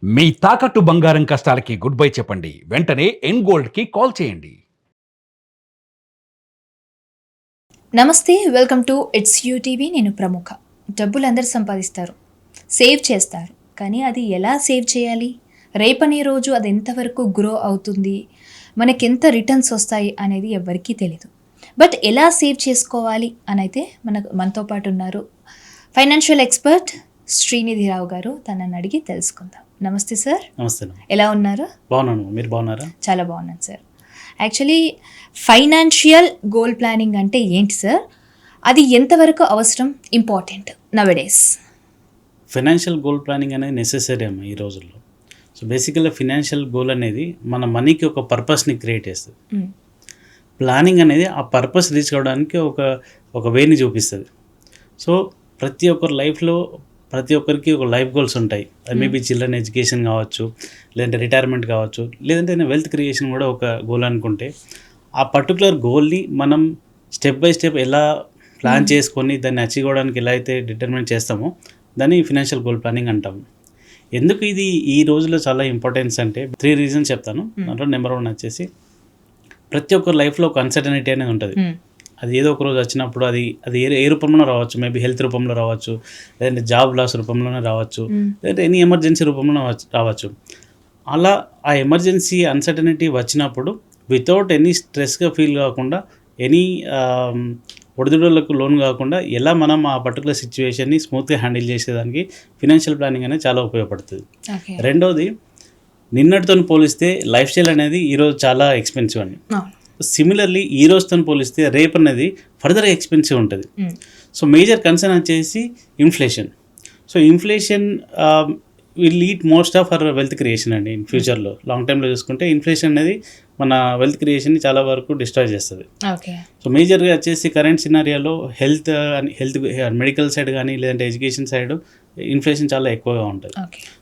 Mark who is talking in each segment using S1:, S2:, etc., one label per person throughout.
S1: మీ తాకట్టు బంగారం కష్టాలకి good bye చెప్పండి. వెంటనే ఎన్ గోల్డ్‌కి కాల్ చేయండి.
S2: నమస్తే, వెల్కమ్ టు ఇట్స్ యూటీవీ. నేను ప్రముఖ. డబ్బులు అందరు సంపాదిస్తారు, సేవ్ చేస్తారు. కానీ అది ఎలా సేవ్ చేయాలి, రేపనే రోజు అది ఎంతవరకు గ్రో అవుతుంది, మనకెంత రిటర్న్స్ వస్తాయి అనేది ఎవ్వరికీ తెలీదు. బట్ ఎలా సేవ్ చేసుకోవాలి అని అయితే మనతో పాటు ఉన్నారు ఫైనాన్షియల్ ఎక్స్పర్ట్ శ్రీనిధిరావు గారు. తనని అడిగి తెలుసుకుందాం. నమస్తే సార్.
S3: నమస్తే.
S2: ఎలా ఉన్నారు?
S3: బాగున్నాను, మీరు బాగున్నారా?
S2: చాలా బాగున్నాను sir. Actually financial goal planning అంటే ఏంటి సార్? అది ఎంతవరకు అవసరం, ఇంపార్టెంట్ నవడేస్?
S3: ఫైనాన్షియల్ గోల్ ప్లానింగ్ అనేది నెసెసరీ అమ్మ ఈ రోజుల్లో. సో బేసికల్గా ఫైనాన్షియల్ గోల్ అనేది మన మనీకి ఒక పర్పస్ని క్రియేట్ చేస్తుంది. ప్లానింగ్ అనేది ఆ పర్పస్ రీచ్ అవ్వడానికి ఒక వేని చూపిస్తుంది. సో ప్రతి ఒక్కరి లైఫ్లో ప్రతి ఒక్కరికి ఒక లైఫ్ గోల్స్ ఉంటాయి. అది మేబీ చిల్డ్రన్ ఎడ్యుకేషన్ కావచ్చు, లేదంటే రిటైర్మెంట్ కావచ్చు, లేదంటే వెల్త్ క్రియేషన్ కూడా ఒక గోల్ అనుకుంటే, ఆ పర్టికులర్ గోల్ని మనం స్టెప్ బై స్టెప్ ఎలా ప్లాన్ చేసుకొని దాన్ని అచీవ్ అవ్వడానికి ఎలా అయితే డిటర్మిన్ చేస్తామో దాన్ని ఫైనాన్షియల్ గోల్ ప్లానింగ్ అంటాము. ఎందుకు ఇది ఈ రోజులో చాలా ఇంపార్టెన్స్ అంటే 3 రీజన్స్ చెప్తాను. దాంట్లో నెంబర్ 1 వచ్చేసి ప్రతి ఒక్కరి లైఫ్లో ఒక అన్సర్టనిటీ అనేది ఉంటుంది. అది ఏదో ఒక రోజు వచ్చినప్పుడు అది ఏ రూపంలో రావచ్చు. మేబీ హెల్త్ రూపంలో రావచ్చు, లేదంటే జాబ్ లాస్ రూపంలోనే రావచ్చు, లేదంటే ఎనీ ఎమర్జెన్సీ రూపంలో రావచ్చు. అలా ఆ ఎమర్జెన్సీ అన్సర్టనిటీ వచ్చినప్పుడు వితౌట్ ఎనీ స్ట్రెస్గా ఫీల్ కాకుండా, ఎనీ ఒడిదుడులకు లోన్ కాకుండా ఎలా మనం ఆ పర్టికులర్ సిచ్యువేషన్ని స్మూత్గా హ్యాండిల్ చేసేదానికి ఫైనాన్షియల్ ప్లానింగ్ అనేది చాలా ఉపయోగపడుతుంది. రెండవది, నిన్నటితో పోలిస్తే లైఫ్ స్టైల్ అనేది ఈరోజు చాలా ఎక్స్పెన్సివ్ అండి. సిమిలర్లీ ఈ రోజుతో పోలిస్తే రేపు అనేది ఫర్దర్గా ఎక్స్పెన్సివ్ ఉంటుంది. సో మేజర్ కన్సర్న్ వచ్చేసి inflation. So inflation will lead most of our wealth creation అండి. ఇన్ ఫ్యూచర్లో లాంగ్ టైంలో చూసుకుంటే ఇన్ఫ్లేషన్ అనేది మన వెల్త్ క్రియేషన్ని చాలా వరకు డిస్ట్రాయ్ చేస్తుంది. సో మేజర్గా వచ్చేసి కరెంట్ సినారియాలో హెల్త్ మెడికల్ సైడ్ కానీ లేదంటే ఎడ్యుకేషన్ సైడ్ ఇన్ఫ్లేషన్ చాలా ఎక్కువగా ఉంటుంది.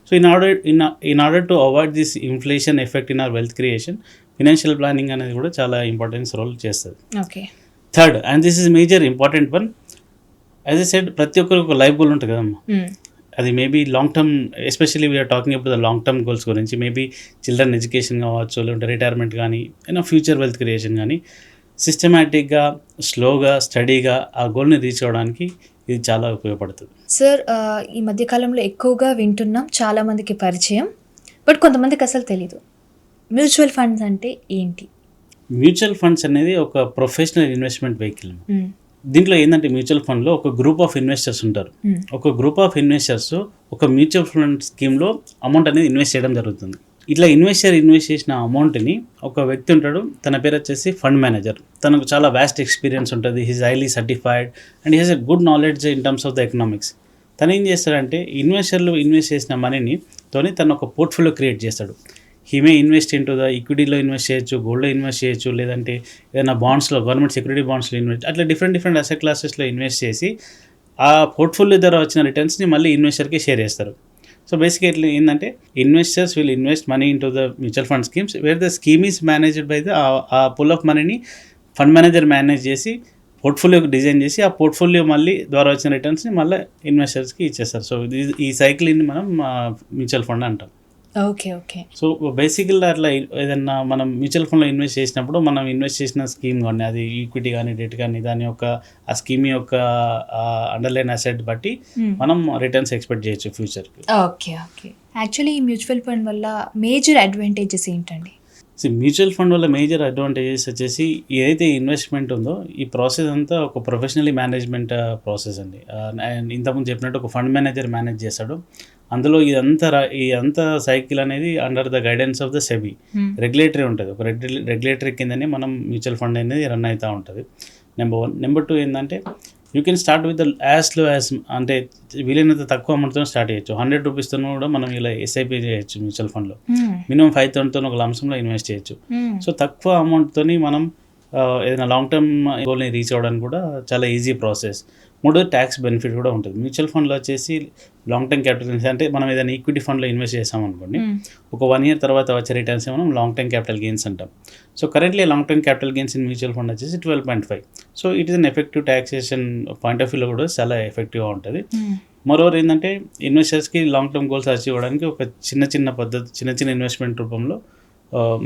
S3: So in order to avoid this inflation effect in our wealth creation, financial planning అనేది కూడా చాలా ఇంపార్టెన్స్ రోల్ చేస్తుంది. Third, and this is major important one, as a said ప్రతి ఒక్కరికి ఒక లైఫ్ గోల్ ఉంటుంది కదమ్మా. అది maybe long term, especially we're talking about the long term goals గురించి. మేబీ చిల్డ్రన్ ఎడ్యుకేషన్ కావచ్చు, లేదంటే రిటైర్మెంట్ కానీ, ఫ్యూచర్ వెల్త్ క్రియేషన్ కానీ, సిస్టమేటిక్గా స్లోగా స్టడీగా ఆ గోల్ని రీచ్ అవ్వడానికి ఇది చాలా ఉపయోగపడుతుంది.
S2: సార్, ఈ మధ్యకాలంలో ఎక్కువగా వింటున్నాం, చాలామందికి పరిచయం, బట్ కొంతమందికి అసలు తెలీదు. మ్యూచువల్ ఫండ్స్ అంటే ఏంటి?
S3: మ్యూచువల్ ఫండ్స్ అనేది ఒక ప్రొఫెషనల్ ఇన్వెస్ట్మెంట్ వెహికల్. దీంట్లో ఏంటంటే మ్యూచువల్ ఫండ్లో ఒక గ్రూప్ ఆఫ్ ఇన్వెస్టర్స్ ఉంటారు. ఒక గ్రూప్ ఆఫ్ ఇన్వెస్టర్స్ ఒక మ్యూచువల్ ఫండ్ స్కీమ్లో అమౌంట్ అనేది ఇన్వెస్ట్ చేయడం జరుగుతుంది. ఇట్లా ఇన్వెస్ట్ చేసిన అమౌంట్ని ఒక వ్యక్తి ఉంటాడు, తన పేరు వచ్చేసి ఫండ్ మేనేజర్. తనకు చాలా వ్యాస్ట్ ఎక్స్పీరియన్స్ ఉంటుంది, he's highly certified and he has a good knowledge in terms of the economics. తను ఏం చేస్తాడంటే ఇన్వెస్టర్లు ఇన్వెస్ట్ చేసిన మనీని తను ఒక పోర్ట్ఫోలియో క్రియేట్ చేస్తాడు. He may invest into the ఈక్విటీలో ఇన్వెస్ట్ చేయొచ్చు, గోల్డ్లో ఇన్వెస్ట్ చేయొచ్చు, లేదంటే ఏదైనా బాండ్స్లో, గవర్నమెంట్ సెక్యూరిటీ బాండ్స్లో ఇన్వెస్ట్, అట్లా డిఫరెంట్ అసెట్ క్లాసెస్లో ఇన్వెస్ట్ చేసి ఆ పోర్ట్ఫోలియో ద్వారా వచ్చిన రిటర్న్స్ని మళ్ళీ ఇన్వెస్టర్కి షేర్ చేస్తారు. సో బేసిక్గా ఏంటంటే investors will invest money into the mutual fund schemes wear the scheme is managed by the ఆ పుల్ ఆఫ్ మనీని ఫండ్ మేనేజర్ మేనేజ్ చేసి పోర్ట్ఫోలియోకి డిజైన్ చేసి ఆ పోర్ట్ఫోలియో మళ్ళీ ద్వారా వచ్చిన రిటర్న్స్ని మళ్ళీ ఇన్వెస్టర్స్కి ఇచ్చేస్తారు. సో ఈ సైకిల్ని మనం మ్యూచువల్ ఫండ్ అంటాం.
S2: ఓకే.
S3: సో బేసికల్గా అట్లా ఏదన్నా మనం మ్యూచువల్ ఫండ్లో ఇన్వెస్ట్ చేసినప్పుడు మనం ఇన్వెస్ట్ చేసిన స్కీమ్ కానీ, అది ఈక్విటీ కానీ డెట్ కానీ, దాని యొక్క ఆ స్కీమ్ యొక్క అండర్లైన్ అసెట్ బట్టి మనం రిటర్న్స్ ఎక్స్పెక్ట్ చేయొచ్చు ఫ్యూచర్కి.
S2: ఓకే. యాక్చువల్లీ ఈ మ్యూచువల్ ఫండ్ వల్ల మేజర్ అడ్వాంటేజెస్ ఏంటండి?
S3: మ్యూచువల్ ఫండ్ వల్ల మేజర్ అడ్వాంటేజెస్ వచ్చేసి ఏదైతే ఇన్వెస్ట్మెంట్ ఉందో ఈ ప్రాసెస్ అంతా ఒక ప్రొఫెషనలీ మేనేజ్మెంట్ ప్రాసెస్ అండి. అండ్ ఇంతకుముందు చెప్పినట్టు ఒక ఫండ్ మేనేజర్ మేనేజ్ చేస్తాడు. అందులో ఇదంతా సైకిల్ అనేది under the guidance of the SEBI regulatory ఉంటుంది. ఒక రెగ్యులేటరీ కిందనే మనం మ్యూచువల్ ఫండ్ అనేది రన్ అవుతూ ఉంటుంది. నెంబర్ 1. నెంబర్ 2 ఏంటంటే you can start with as low as, అంటే వీలైనంత తక్కువ అమౌంట్తో స్టార్ట్ చేయొచ్చు. 100 రూపీస్తో కూడా మనం ఇలా ఎస్ఐపి చేయొచ్చు మ్యూచువల్ ఫండ్లో. మినిమం 5,000తో ఒక లంసంలో ఇన్వెస్ట్ చేయొచ్చు. సో తక్కువ అమౌంట్తో మనం ఏదైనా లాంగ్ టర్మ్ గోల్ని రీచ్ అవ్వడానికి కూడా చాలా ఈజీ ప్రాసెస్. 3 ట్యాక్స్ బెనిఫిట్ కూడా ఉంటుంది. మ్యూచువల్ ఫండ్లో వచ్చేసి లాంగ్ టర్మ్ క్యాపిటల్ గెయిన్స్, అంటే మనం ఏదైనా ఈక్విటీ ఫండ్లో ఇన్వెస్ట్ చేసామనుకోండి, ఒక 1 year తర్వాత వచ్చే రిటర్న్స్ మనం లాంగ్ టర్మ్ క్యాపిటల్ గెయిన్స్ అంటాం. So currently long term capital gains in mutual fund వచ్చేసి 12.5. So it is an effective taxation point of వ్యూలో కూడా చాలా ఎఫెక్టివ్గా ఉంటుంది. మరోవర్ ఏంటంటే ఇన్వెస్టర్స్కి లాంగ్ టర్మ్ గోల్స్ అచీవ్ అవ్వడానికి ఒక చిన్న పద్ధతి చిన్న ఇన్వెస్ట్మెంట్ రూపంలో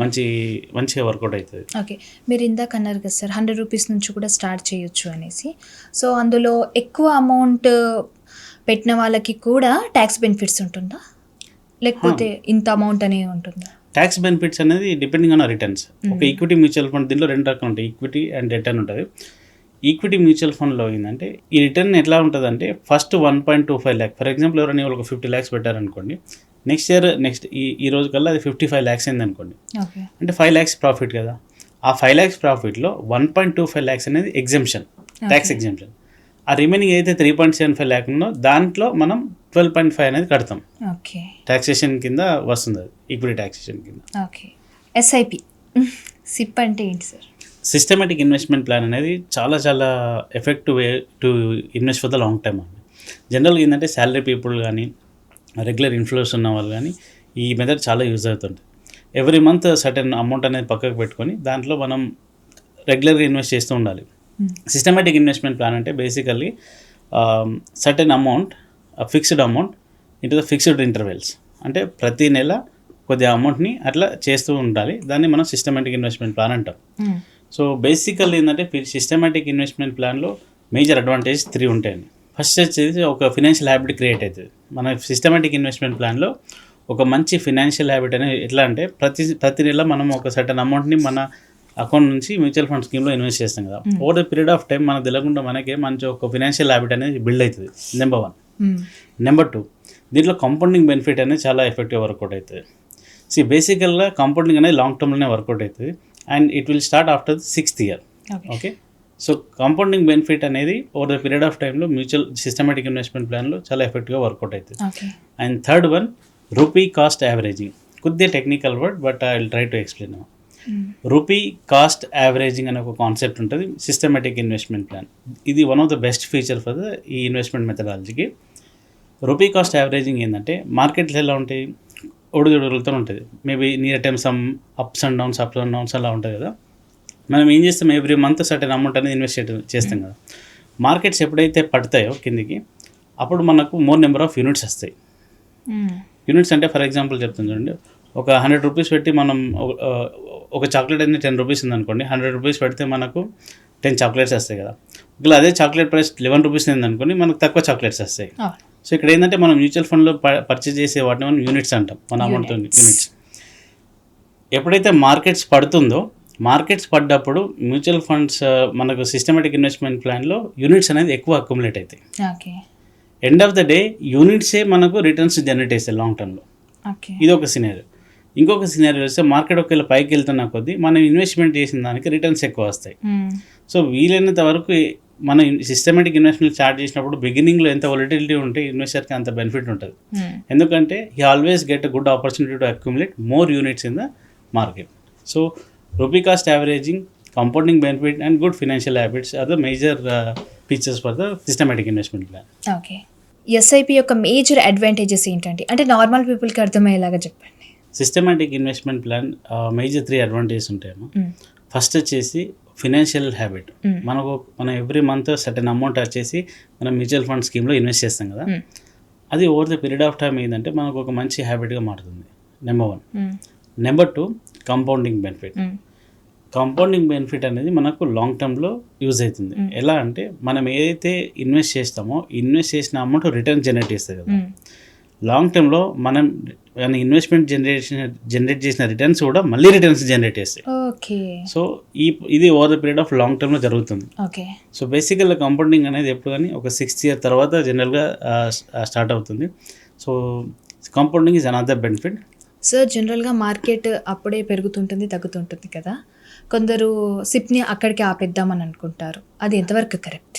S3: మంచిగా వర్కౌట్ అవుతుంది.
S2: ఓకే, మీరు ఇందాక అన్నారు కదా సార్ 100 రూపీస్ నుంచి కూడా స్టార్ట్ చేయొచ్చు అనేసి. సో అందులో ఎక్కువ అమౌంట్ పెట్టిన వాళ్ళకి కూడా ట్యాక్స్ బెనిఫిట్స్ ఉంటుందా, లేకపోతే ఇంత అమౌంట్ అనే ఉంటుందా?
S3: ట్యాక్స్ బెనిఫిట్స్ అనేది డిపెండింగ్ ఆన్ రిటర్న్స్. ఒక ఈక్విటీ మ్యూచువల్ ఫండ్ దీనిలో 2 రకాలు ఉంటాయి, ఈక్విటీ అండ్ రిటర్న్ ఉంటుంది. ఈక్విటీ మ్యూచువల్ ఫండ్లో ఏంటంటే ఈ రిటర్న్ ఎట్లా ఉంటుందంటే ఫస్ట్ 1.25 lakh, ఫర్ ఎగ్జాంపుల్ ఎవరైనా ఒక 50 lakhs పెట్టారనుకోండి, నెక్స్ట్ ఈ రోజు కల్లా అది 55 lakhs అయింది అనుకోండి, అంటే 5 lakhs ప్రాఫిట్ కదా. ఆ 5 lakhs ప్రాఫిట్లో 1.25 lakhs అనేది ఎగ్జెంప్షన్, ట్యాక్స్ ఎగ్జెంప్షన్. ఆ రిమైనింగ్ అయితే 3.75 lakh ఉందో దాంట్లో మనం 12.5 అనేది కడతాం.
S2: ఓకే,
S3: ట్యాక్సేషన్ కింద వస్తుంది, అది ఈక్విటీ ట్యాక్సేషన్ కింద.
S2: ఓకే, ఎస్ఐపి సిప్ అంటే ఏంటి సార్?
S3: సిస్టమేటిక్ ఇన్వెస్ట్మెంట్ ప్లాన్ అనేది చాలా effective way to invest for the long time అండి. జనరల్గా ఏంటంటే శాలరీ పీపుల్ కానీ రెగ్యులర్ ఇన్ఫ్లోస్ ఉన్న వాళ్ళు కానీ ఈ మెథడ్ చాలా యూజ్ అవుతుంది. ఎవ్రీ మంత్ సర్టెన్ అమౌంట్ అనేది పక్కకు పెట్టుకొని దాంట్లో మనం రెగ్యులర్గా ఇన్వెస్ట్ చేస్తూ ఉండాలి. సిస్టమేటిక్ ఇన్వెస్ట్మెంట్ ప్లాన్ అంటే basically certain amount, fixed amount into the fixed intervals, అంటే ప్రతి నెల కొద్దిగా అమౌంట్ని అట్లా చేస్తూ ఉండాలి. దాన్ని మనం సిస్టమేటిక్ ఇన్వెస్ట్మెంట్ ప్లాన్ అంటాం. సో బేసికల్లీ ఏంటంటే సిస్టమేటిక్ ఇన్వెస్ట్మెంట్ ప్లాన్లో మేజర్ అడ్వాంటేజ్ 3 ఉంటాయండి. ఫస్ట్ వచ్చేసి ఒక ఫినాన్షియల్ హ్యాబిట్ క్రియేట్ అవుతుంది. మన సిస్టమేటిక్ ఇన్వెస్ట్మెంట్ ప్లాన్లో ఒక మంచి ఫినాన్షియల్ హ్యాబిట్ అనేది ఎట్లా అంటే ప్రతి నెల మనం ఒక సర్టన్ అమౌంట్ని మన అకౌంట్ నుంచి మ్యూచువల్ ఫండ్ స్కీమ్లో ఇన్వెస్ట్ చేస్తాం కదా. Over the period of time మనకు తెలియకుండా మనకే మంచి ఒక ఫినాన్షియల్ హ్యాబిట్ అనేది బిల్డ్ అవుతుంది. నెంబర్ 1. నెంబర్ 2, దీంట్లో కాంపౌండింగ్ బెనిఫిట్ అనేది చాలా ఎఫెక్టివ్ వర్కౌట్ అవుతుంది. బేసికల్గా కాంపౌండింగ్ అనేది లాంగ్ టర్మ్లోనే వర్కౌట్ అవుతుంది and it will start after 6th year. Okay, so compounding benefit అనేది ఓవర్ ద పీరియడ్ ఆఫ్ టైంలో మ్యూచువల్ సిస్టమేటిక్ ఇన్వెస్ట్మెంట్ ప్లాన్లో చాలా ఎఫెక్టివ్గా వర్కౌట్ అవుతుంది. And third one, rupee cost averaging. కొద్దిగా technical word, but I will try to explain. Rupee cost averaging అనే ఒక concept ఉంటుంది సిస్టమేటిక్ ఇన్వెస్ట్మెంట్ ప్లాన్. ఇది one of the best feature for the ఈ ఇన్వెస్ట్మెంట్ మెథడాలజీకి. రూపీ కాస్ట్ యావరేజింగ్ ఏంటంటే మార్కెట్లు ఎలా ఉంటాయి, ఒడిదుడుగులతో ఉంటుంది. Maybe near time some ups and downs అలా ఉంటుంది కదా. మనం ఏం చేస్తాం, ఎవ్రీ మంత్ సర్టెన్ అమౌంట్ అనేది ఇన్వెస్ట్ చేస్తాం కదా. మార్కెట్స్ ఎప్పుడైతే పడతాయో కిందికి, అప్పుడు మనకు మోర్ నెంబర్ ఆఫ్ యూనిట్స్ వస్తాయి. యూనిట్స్ అంటే ఫర్ ఎగ్జాంపుల్ చెప్తాను చూడండి, ఒక 100 రూపీస్ పెట్టి మనం ఒక చాక్లెట్ అనేది 10 రూపీస్ ఉందనుకోండి, 100 రూపీస్ పెడితే మనకు 10 చాక్లెట్స్ వస్తాయి కదా. ఒకవేళ అదే చాక్లెట్ ప్రైస్ 11 రూపీస్ అయిందనుకోండి, మనకు తక్కువ చాక్లెట్స్ వస్తాయి. సో ఇక్కడ ఏంటంటే మనం మ్యూచువల్ ఫండ్లో పర్చేజ్ చేసే వాటిని మనం యూనిట్స్ అంటాం, మన అమౌంట్తో యూనిట్స్. ఎప్పుడైతే మార్కెట్స్ పడ్డప్పుడు మ్యూచువల్ ఫండ్స్ మనకు సిస్టమేటిక్ ఇన్వెస్ట్మెంట్ ప్లాన్లో యూనిట్స్ అనేది ఎక్కువ అక్యుములేట్ అవుతాయి. ఎండ్ ఆఫ్ ద డే యూనిట్సే మనకు రిటర్న్స్ జనరేట్ చేస్తాయి లాంగ్ టర్మ్లో. ఇది ఒక సినారియో. ఇంకొక సినారియో వస్తే మార్కెట్ ఒకవేళ పైకి వెళ్తున్న కొద్దీ మనం ఇన్వెస్ట్మెంట్ చేసిన దానికి రిటర్న్స్ ఎక్కువ వస్తాయి. సో వీలైనంత వరకు మనం సిస్టమేటిక్ ఇన్వెస్ట్మెంట్ స్టార్ట్ చేసినప్పుడు బిగినింగ్లో ఎంత వాలటిలిటీ ఉంటే ఇన్వెస్టర్కి అంత బెనిఫిట్ ఉంటుంది. ఎందుకంటే he always get a good opportunity to accumulate more units in the market. So rupee cost averaging, compounding benefit and good financial habits are the major features for the systematic investment plan.
S2: Okay, SIP యొక్క major advantages ఏంటంటే, అంటే normal పీపుల్కి అర్థమయ్యేలాగా చెప్పండి.
S3: Systematic investment plan major 3 advantages ఉంటాయేమో. First వచ్చేసి financial habit. మనం every month certain amount వచ్చేసి మనం మ్యూచువల్ ఫండ్ స్కీమ్లో ఇన్వెస్ట్ చేస్తాం కదా. అది over the period of time ఏంటంటే మనకు ఒక మంచి హ్యాబిట్గా మారుతుంది. Number 1. Number 2, compounding benefit. Compounding benefit అనేది మనకు లాంగ్ టర్మ్లో యూజ్ అవుతుంది. ఎలా అంటే మనం ఏదైతే ఇన్వెస్ట్ చేస్తామో ఇన్వెస్ట్ చేసిన అమౌంట్ రిటర్న్ జనరేట్ చేస్తుంది కదా. లాంగ్ టర్మ్లో మనం ఇన్వెస్ట్మెంట్ జనరేట్ చేసిన రిటర్న్స్ కూడా మళ్ళీ రిటర్న్స్ జనరేట్ చేస్తాయి. సో ఇది over the period of long టర్మ్లో జరుగుతుంది. సో బేసికల్గా కాంపౌండింగ్ అనేది ఎప్పుడు కానీ ఒక 6th year తర్వాత జనరల్గా స్టార్ట్ అవుతుంది. So compounding is another benefit.
S2: Sir, జనరల్గా మార్కెట్ అప్పుడే పెరుగుతుంటుంది, తగ్గుతుంటుంది కదా. కొందరు సిప్ని అక్కడికి ఆపేద్దామని అనుకుంటారు. అది ఎంతవరకు కరెక్ట్?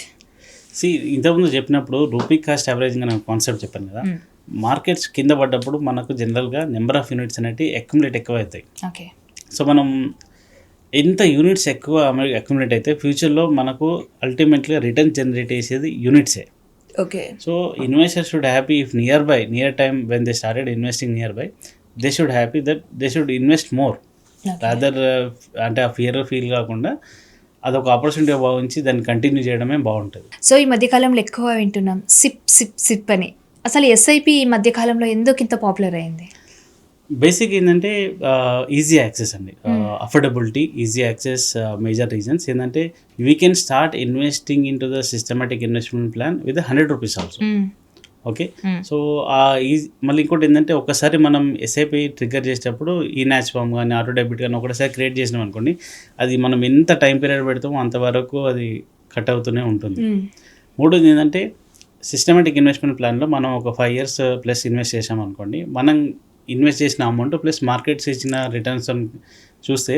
S3: ఇంతకుముందు చెప్పినప్పుడు రూపీ కాస్ట్ యావరేజింగ్ అనే కాన్సెప్ట్ చెప్పాను కదా. మార్కెట్స్ కింద పడ్డప్పుడు మనకు జనరల్గా నెంబర్ ఆఫ్ యూనిట్స్ అనేవి ఎక్కువ అవుతాయి. సో మనం ఎంత యూనిట్స్ ఎక్కువ అక్యుములేట్ అయితే ఫ్యూచర్లో మనకు అల్టిమేట్గా రిటర్న్ జనరేట్ చేసేది యూనిట్సే. So investors should happy if near time when they started investing near by, they should happy that they should invest more rather. అంటే ఆ ఫియర్ ఫీల్ కాకుండా అదొక ఆపర్చునిటీగా భావించి దాన్ని కంటిన్యూ చేయడమే బాగుంటుంది.
S2: సో ఈ మధ్యకాలంలో ఎక్కువ వింటున్నాం సిప్ సిప్ సిప్ అని. అసలు ఎస్ఐపి ఈ మధ్యకాలంలో ఎందుకు ఇంత పాపులర్ అయింది?
S3: బేసిక్ ఏంటంటే ఈజీ యాక్సెస్ అండి, affordability, easy access major reasons ఏంటంటే we can start investing into the systematic investment plan with ₹100 also. Okay, so మళ్ళీ ఇంకోటి ఏంటంటే ఒకసారి మనం ఎస్ఐపి ట్రిగ్గర్ చేసేటప్పుడు ఈ న్యాచ్ ఫామ్ కానీ ఆటో డెబిట్ కానీ ఒకసారి క్రియేట్ చేసినాం అనుకోండి, అది మనం ఎంత టైం పీరియడ్ పెడతామో అంతవరకు అది కట్ అవుతూనే ఉంటుంది. మూడోది ఏంటంటే సిస్టమాటిక్ ఇన్వెస్ట్మెంట్ ప్లాన్లో మనం ఒక 5 years ప్లస్ ఇన్వెస్ట్ చేసాం అనుకోండి, మనం ఇన్వెస్ట్ చేసిన అమౌంట్ ప్లస్ మార్కెట్స్ ఇచ్చిన రిటర్న్స్ చూస్తే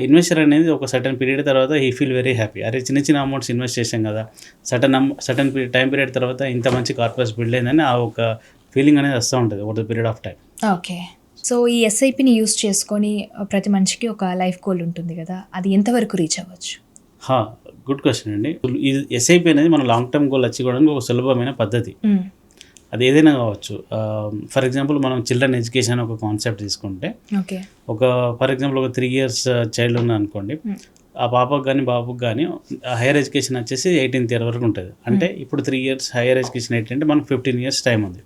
S3: ఇన్వెస్టర్ అనేది ఒక సర్టన్ పీరియడ్ తర్వాత హీ ఫీల్ వెరీ హ్యాపీ. అరే చిన్న చిన్న అమౌంట్స్ ఇన్వెస్ట్ చేసాం కదా, సర్టన్ టైం పీరియడ్ తర్వాత ఇంత మంచి కార్పస్ బిల్డ్ అయిందని ఆ ఒక ఫీలింగ్ అనేది వస్తూ ఉంటుంది over the period of time.
S2: Okay, so ఈ ఎస్ఐపిని యూస్ చేసుకొని ప్రతి మనిషికి ఒక లైఫ్ గోల్ ఉంటుంది కదా, అది ఎంతవరకు రీచ్ అవ్వచ్చు?
S3: గుడ్ క్వశ్చన్ అండి. ఈ ఎస్ఐపి అనేది మన లాంగ్ టర్మ్ గోల్ అచీవ్ అవ్వడానికి ఒక సులభమైన పద్ధతి. అది ఏదైనా కావచ్చు. ఫర్ ఎగ్జాంపుల్ మనం చిల్డ్రన్ ఎడ్యుకేషన్ ఒక కాన్సెప్ట్ తీసుకుంటే, ఒక ఫర్ ఎగ్జాంపుల్ ఒక 3 years చైల్డ్ ఉన్నా అనుకోండి, ఆ పాపకు కానీ బాబుకి కానీ హైయర్ ఎడ్యుకేషన్ వచ్చేసి 18th year వరకు ఉంటుంది. అంటే ఇప్పుడు 3 years హైయర్ ఎడ్యుకేషన్ ఏంటంటే మనకు 15 years టైం ఉంది.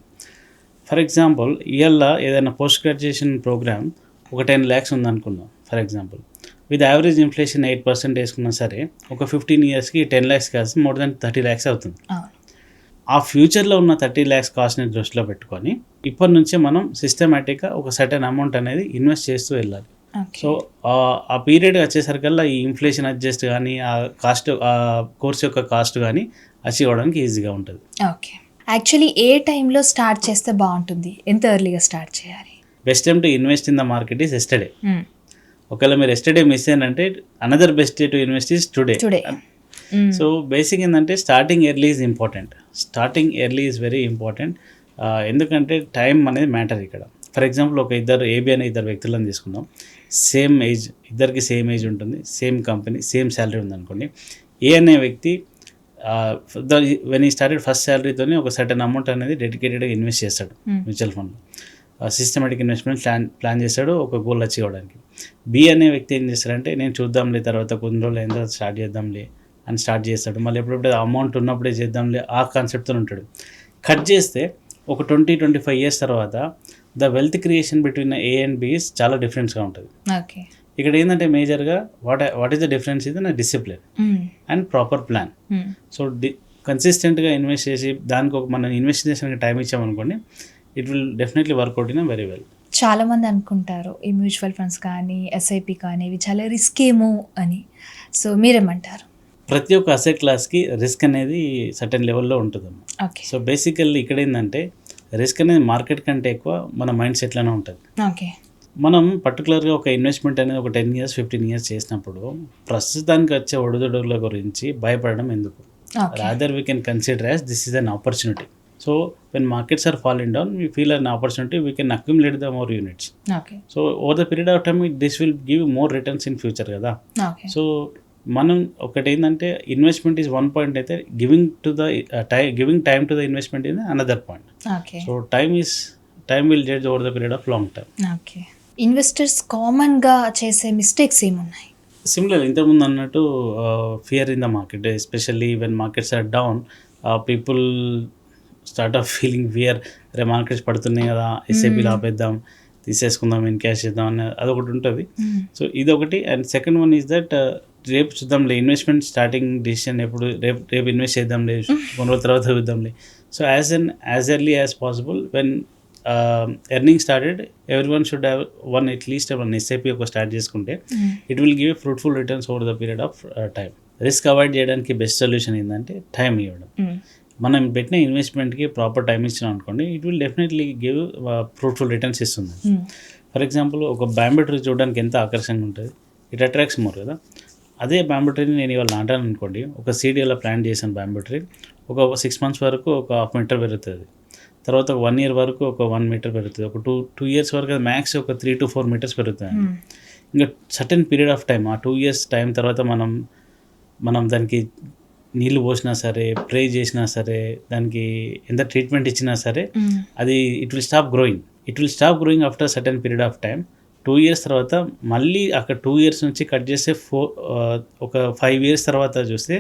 S3: ఫర్ ఎగ్జాంపుల్ ఇవాళ ఏదైనా పోస్ట్ గ్రాడ్యుయేషన్ ప్రోగ్రామ్ ఒక 10 lakhs ఉందనుకుందాం for example, with average inflation 8% వేసుకున్నా సరే ఒక 15 yearsకి 10 lakhs కాదు, మోర్ దాన్ 30 lakhs అవుతుంది. ఆ ఫ్యూచర్లో ఉన్న 30 lakhs కాస్ట్ని దృష్టిలో పెట్టుకొని ఇప్పటి నుంచే మనం సిస్టమేటిక్గా ఒక సర్టెన్ అమౌంట్ అనేది ఇన్వెస్ట్ చేస్తూ వెళ్ళాలి. సో ఆ పీరియడ్ వచ్చేసరికల్లా ఈ ఇన్ఫ్లేషన్ అడ్జస్ట్ కానీ ఆ కాస్ట్ ఆ కోర్స్ యొక్క కాస్ట్ కానీ అచీవ్ అవ్వడానికి ఈజీగా ఉంటుంది.
S2: ఓకే, యాక్చువల్లీ ఏ టైంలో స్టార్ట్ చేస్తే బాగుంటుంది? ఎంత ఎర్లీగా స్టార్ట్ చేయాలి?
S3: Best time to invest in the market is yesterday. ఒకవేళ మీరు ఎస్టర్డే మిస్ అయ్యారంటే another best day to invest is today. So basic ఏంటంటే starting early is important. Starting early is very important. ఎందుకంటే టైం అనేది matter ఇక్కడ. For example ఒక A B అనే ఇద్దరు వ్యక్తులను తీసుకుందాం, సేమ్ ఏజ్, ఇద్దరికి సేమ్ ఏజ్ ఉంటుంది, సేమ్ కంపెనీ, సేమ్ శాలరీ ఉందనుకోండి. ఏ అనే వ్యక్తి వెన్ ఈ స్టార్టెడ్ ఫస్ట్ శాలరీతోనే ఒక సర్టెన్ అమౌంట్ అనేది డెడికేటెడ్గా ఇన్వెస్ట్ చేస్తాడు మ్యూచువల్ ఫండ్లో. సిస్టమేటిక్ ఇన్వెస్ట్మెంట్ ప్లాన్ చేస్తాడు ఒక గోల్ అచీవ్ అవ్వడానికి. బి అనే వ్యక్తి ఏం చేస్తాడంటే నేను చూద్దాంలే తర్వాత కొన్ని రోజులు అయిన తర్వాత స్టార్ట్ చేద్దాంలే అని స్టార్ట్ చేస్తాడు. మళ్ళీ ఎప్పుడెప్పుడు అమౌంట్ ఉన్నప్పుడే చేద్దాంలే ఆ కాన్సెప్ట్తో ఉంటాడు. కట్ చేస్తే ఒక 20-25 years తర్వాత the wealth creation between A and B's చాలా డిఫరెన్స్గా ఉంటుంది. ఇక్కడ ఏంటంటే మేజర్గా వాట్ ఈస్ ద డిఫరెన్స్ ఇది నా discipline and proper plan. So కన్సిస్టెంట్గా ఇన్వెస్ట్ చేసి దానికి ఒక మనం ఇన్వెస్టిగేషన్కి టైం ఇచ్చామనుకోండి, it will definitely work out in very well.
S2: చాలా మంది అనుకుంటారు ఈ మ్యూచువల్ ఫండ్స్ కానీ ఎస్ఐపి కానీ ఇవి చాలా రిస్క్ ఏమో అని. సో మీరేమంటారు?
S3: ప్రతి ఒక్క అసెట్ క్లాస్కి రిస్క్ అనేది సర్టెన్ లెవెల్లో ఉంటుందమ్మా. సో బేసికల్లీ ఇక్కడ ఏంటంటే రిస్క్ అనేది మార్కెట్ కంటే ఎక్కువ మన మైండ్ సెట్లోనే ఉంటుంది. మనం పర్టికులర్గా ఒక ఇన్వెస్ట్మెంట్ అనేది ఒక 10 years 15 years చేసినప్పుడు ప్రస్తుతానికి వచ్చే ఒడిదుడుగుల గురించి భయపడడం ఎందుకు? Rather we can consider as this is an opportunity. So when markets are falling down we feel an opportunity, we can accumulate the more units. So over the period of time this will give more returns in future కదా. So మనం ఒకటి ఏంటంటే investment is one point అయితే giving time to the investment is another point. So time will judge over the period of long time.
S2: Investors కామన్గా చేసే mistakes ఏమున్నాయి?
S3: Similar ఇంతకుముందు అన్నట్టు fear in the market, especially when markets are down people start of feeling fear. రే markets పడుతున్నాయి కదా, ఎస్ఐపీలు ఆపేద్దాం, తీసేసుకుందాం, ఇన్కాష్ చేద్దాం అని అదొకటి ఉంటుంది. సో ఇదొకటి. And second one is that రేపు చూద్దాంలే ఇన్వెస్ట్మెంట్ స్టార్టింగ్ డిసిషన్ ఎప్పుడు రేపు ఇన్వెస్ట్ చేద్దాంలే, కొన్ని రోజుల తర్వాత చూద్దాంలే. So as early as possible when earning started every one should have at least one SIP ఒక స్టార్ట్ చేసుకుంటే it will give fruitful returns over the period of time. Risk avoid చేయడానికి బెస్ట్ సొల్యూషన్ ఏంటంటే time ఇవ్వడం. మనం పెట్టిన ఇన్వెస్ట్మెంట్కి proper time ఇచ్చినాం అనుకోండి, it will definitely give fruitful returns ఇస్తుంది. ఫర్ ఎగ్జాంపుల్ ఒక బ్యాంబూ ట్రీ చూడడానికి ఎంత ఆకర్షణగా ఉంటుంది, ఇట్ అట్రాక్ట్స్ మోర్ కదా. అదే బ్యాంబూ ట్రీని నేను ఇవాళ నాటాను అనుకోండి, ఒక సీడీలో ప్లాంట్ చేశాను బ్యాంబూ ట్రీ, ఒక 6 months వరకు ఒక 1/2 meter పెరుగుతుంది, తర్వాత ఒక 1 year వరకు ఒక 1 meter పెరుగుతుంది, ఒక 2 years వరకు అది మ్యాక్స్ ఒక 3 to 4 meters పెరుగుతుంది. ఇంకా సర్టెన్ పీరియడ్ ఆఫ్ టైం, ఆ 2 years టైం తర్వాత మనం దానికి నీళ్ళు పోసినా సరే, ప్రే చేసినా సరే, దానికి ఎంత ట్రీట్మెంట్ ఇచ్చినా సరే అది it will stop growing after certain period of time. 2 years తర్వాత మళ్ళీ అక్కడ 2 ఇయర్స్ నుంచి కట్ చేస్తే ఒక 5 ఇయర్స్ తర్వాత చూస్తే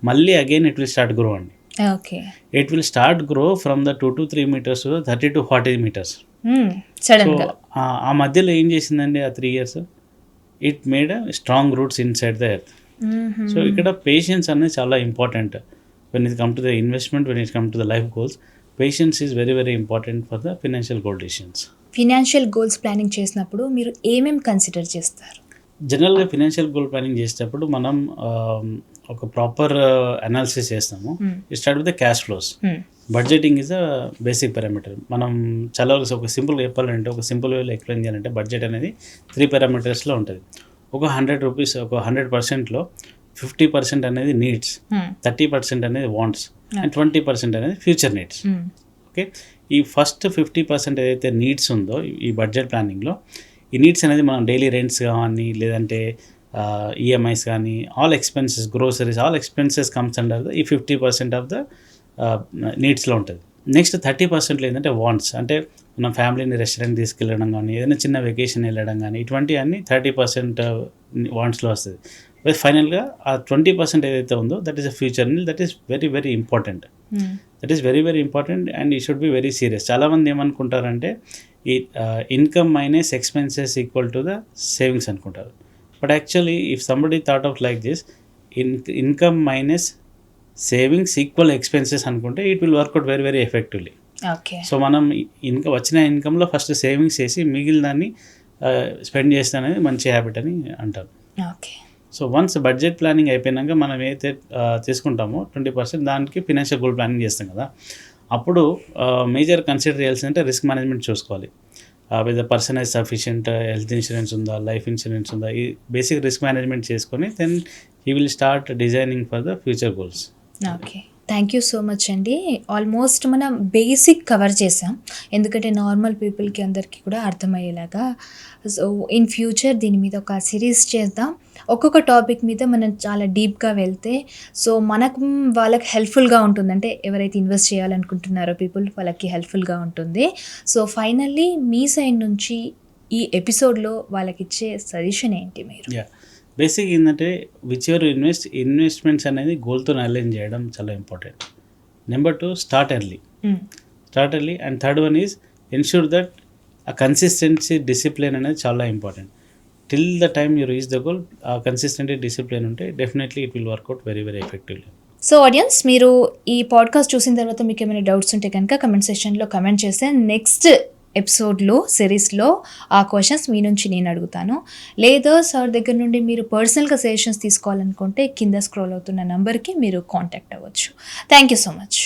S3: మళ్ళీ again it will start grow అండి.
S2: Okay.
S3: It will start grow from the 2 to 3 meters to 30 to 40 meters.
S2: సడన్గా
S3: ఆ మధ్యలో ఏం చేసిందండి ఆ 3 years? It made strong roots inside the earth. So ఇక్కడ పేషెన్స్ అనేది చాలా important when it come to the investment, when it come to the life goals. Patience is very very important for the financial goal decisions.
S2: Financial goals planning చేసినప్పుడు మీరు ఏమేమి consider చేస్తారు?
S3: జనరల్గా financial goal planning చేసేటప్పుడు మనం ఒక proper analysis చేస్తాము. It start with the cash flows. Budgeting is a basic parameter. మనం చాలా ఒక సింపుల్గా చెప్పాలంటే, ఒక సింపుల్ వేలో ఎక్స్ప్లెయిన్ చేయాలంటే, బడ్జెట్ అనేది 3 పారామీటర్స్లో ఉంటుంది. ఒక 100 రూపీస్, ఒక 100%లో 50% అనేది నీడ్స్, 30% అనేది వాంట్స్, అండ్ 20% అనేది ఫ్యూచర్ నీడ్స్. ఓకే, ఈ ఫస్ట్ 50% ఏదైతే నీడ్స్ ఉందో ఈ బడ్జెట్ ప్లానింగ్లో, ఈ నీడ్స్ అనేది మనం డైలీ రెంట్స్ కానీ, లేదంటే ఈఎంఐస్ కానీ, all expenses, groceries, all expenses comes under the ఈ 50% ఆఫ్ ద నీడ్స్లో ఉంటుంది. నెక్స్ట్ 30% ఏంటంటే వాంట్స్, అంటే మన ఫ్యామిలీని రెస్టారెంట్ తీసుకెళ్ళడం కానీ, ఏదైనా చిన్న వెకేషన్ వెళ్ళడం కానీ, ఇటువంటి అన్ని 30% వాంట్స్లో వస్తుంది. ఫైనల్గా ఆ 20% ఏదైతే ఉందో that is a future need. That is very very important. That is very very important and ఈ షుడ్ బి వెరీ సీరియస్. చాలామంది ఏమనుకుంటారంటే ఈ income minus expenses equal to the savings అనుకుంటారు. But actually if somebody thought of like this, income minus savings equal expenses అనుకుంటే it will work out very very effectively. So మనం వచ్చిన ఇన్కంలో first savings చేసి మిగిలిన దాన్ని స్పెండ్ చేస్తే అనేది మంచి హ్యాబిట్ అని అంటారు.
S2: Okay.
S3: So once budget planning అయిపోయినాక మనం ఏదైతే తీసుకుంటామో 20%, దానికి ఫినాన్షియల్ గోల్ ప్లానింగ్ చేస్తాం కదా, అప్పుడు మేజర్ కన్సిడర్ చేయాల్సిందంటే రిస్క్ మేనేజ్మెంట్ చూసుకోవాలి. With person is sufficient, health insurance ఉందా, లైఫ్ ఇన్సూరెన్స్ ఉందా, ఈ బేసిక్ రిస్క్ మేనేజ్మెంట్ చేసుకొని then he will start designing for the future goals.
S2: Okay, thank you so much అండి. ఆల్మోస్ట్ మనం బేసిక్ కవర్ చేసాం, ఎందుకంటే నార్మల్ పీపుల్కి అందరికీ కూడా అర్థమయ్యేలాగా. సో ఇన్ ఫ్యూచర్ దీని మీద ఒక సిరీస్ చేద్దాం. ఒక్కొక్క టాపిక్ మీద మనం చాలా డీప్గా వెళ్తే సో వాళ్ళకి హెల్ప్ఫుల్గా ఉంటుంది. అంటే ఎవరైతే ఇన్వెస్ట్ చేయాలనుకుంటున్నారో పీపుల్, వాళ్ళకి హెల్ప్ఫుల్గా ఉంటుంది. సో ఫైనల్లీ మీ సైడ్ నుంచి ఈ ఎపిసోడ్లో వాళ్ళకి ఇచ్చే సజెషన్ ఏంటి మీరు?
S3: బేసిక్ ఏంటంటే విచ్ ఎవర్ ఇన్వెస్ట్మెంట్స్ అనేది గోల్తో అలైన్ చేయడం చాలా important. Number 2, start early. And third one is ensure that ఆ కన్సిస్టెన్సీ, డిసిప్లిన్ అనేది చాలా important. Till the time you reach the goal, ఆ కన్సిస్టెంట్ డిసిప్లిన్ ఉంటే definitely it will work out very very effectively.
S2: So audience, మీరు ఈ podcast చూసిన తర్వాత మీకు ఏమైనా డౌట్స్ ఉంటే కనుక కమెంట్ సెక్షన్లో కమెంట్ చేస్తే నెక్స్ట్ ఎపిసోడ్లో, సిరీస్లో ఆ క్వశ్చన్స్ మీ నుంచి నేను అడుగుతాను. లేదా సార్ దగ్గర నుండి మీరు పర్సనల్గా సజెషన్స్ తీసుకోవాలనుకుంటే కింద స్క్రోల్ అవుతున్న నెంబర్కి మీరు కాంటాక్ట్ అవ్వచ్చు. Thank you so much.